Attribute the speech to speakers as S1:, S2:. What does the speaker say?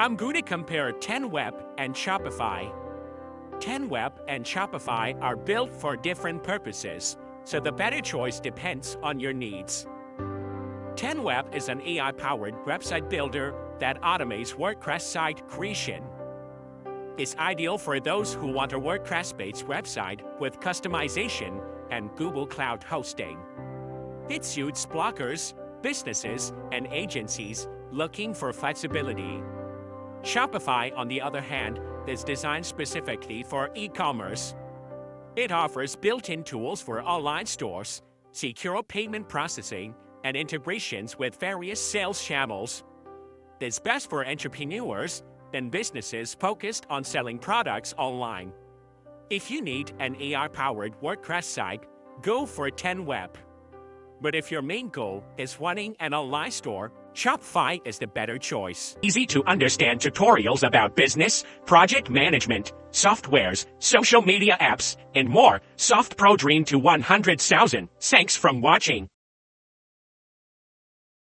S1: I'm going to compare 10web and Shopify. 10web and Shopify are built for different purposes, so the better choice depends on your needs. 10web is an AI-powered website builder that automates WordPress site creation. It's ideal for those who want a WordPress-based website with customization and Google Cloud hosting. It suits bloggers, businesses, and agencies looking for flexibility. Shopify, on the other hand, is designed specifically for e-commerce. It offers built-in tools for online stores, secure payment processing, and integrations with various sales channels. It's best for entrepreneurs and businesses focused on selling products online. If you need an AI-powered WordPress site, go for 10web. But if your main goal is running an online store, Shopify is the better choice. Easy-to-understand tutorials about business, project management, softwares, social media apps, and more. Softpro dream to 100,000. Thanks for watching.